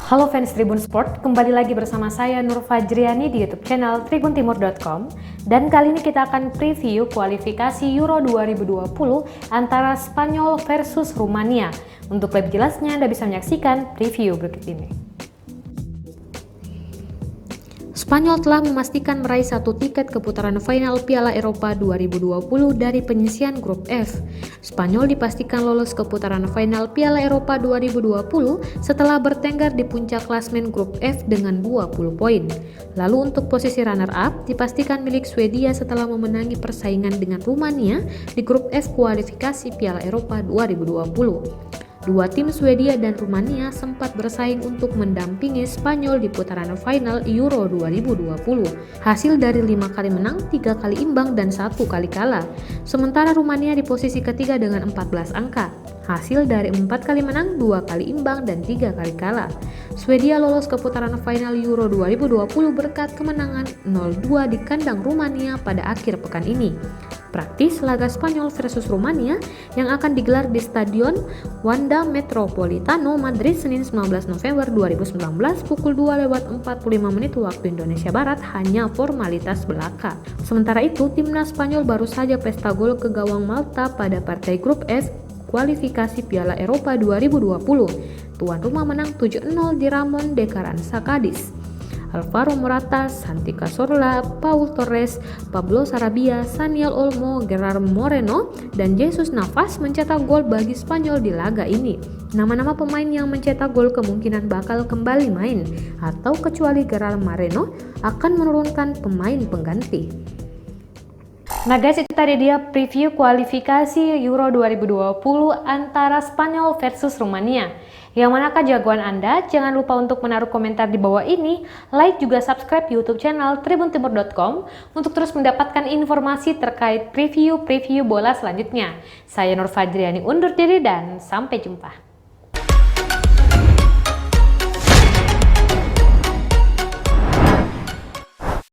Halo fans Tribun Sport, kembali lagi bersama saya Nur Fajriani di YouTube channel tribuntimur.com. Dan kali ini kita akan preview kualifikasi Euro 2020 antara Spanyol versus Rumania. Untuk lebih jelasnya Anda bisa menyaksikan preview berikut ini. Spanyol telah memastikan meraih satu tiket ke putaran final Piala Eropa 2020 dari penyisian grup F. Spanyol dipastikan lolos ke putaran final Piala Eropa 2020 setelah bertengger di puncak klasmen grup F dengan 20 poin. Lalu untuk posisi runner-up dipastikan milik Swedia setelah memenangi persaingan dengan Rumania di grup F kualifikasi Piala Eropa 2020. Dua tim Swedia dan Rumania sempat bersaing untuk mendampingi Spanyol di putaran final Euro 2020. Hasil dari 5 kali menang, 3 kali imbang, dan 1 kali kalah. Sementara Rumania di posisi ketiga dengan 14 angka. Hasil dari 4 kali menang, 2 kali imbang, dan 3 kali kalah. Swedia lolos ke putaran final Euro 2020 berkat kemenangan 0-2 di kandang Rumania pada akhir pekan ini. Praktis laga Spanyol versus Rumania yang akan digelar di Stadion Wanda Metropolitano Madrid Senin 19 November 2019 pukul 2:45 waktu Indonesia Barat hanya formalitas belaka. Sementara itu, timnas Spanyol baru saja pesta gol ke gawang Malta pada partai grup F kualifikasi Piala Eropa 2020. Tuan rumah menang 7-0 di Ramon de Carranza, Cádiz. Alvaro Morata, Santi Cazorla, Paul Torres, Pablo Sarabia, Saniel Olmo, Gerard Moreno, dan Jesus Navas mencetak gol bagi Spanyol di laga ini. Nama-nama pemain yang mencetak gol kemungkinan bakal kembali main, atau kecuali Gerard Moreno akan menurunkan pemain pengganti. Nah guys, itu tadi dia preview kualifikasi Euro 2020 antara Spanyol versus Rumania. Yang manakah jagoan Anda? Jangan lupa untuk menaruh komentar di bawah ini, like juga subscribe YouTube channel tribuntimur.com untuk terus mendapatkan informasi terkait preview bola selanjutnya. Saya Nur Fajriani undur diri dan sampai jumpa.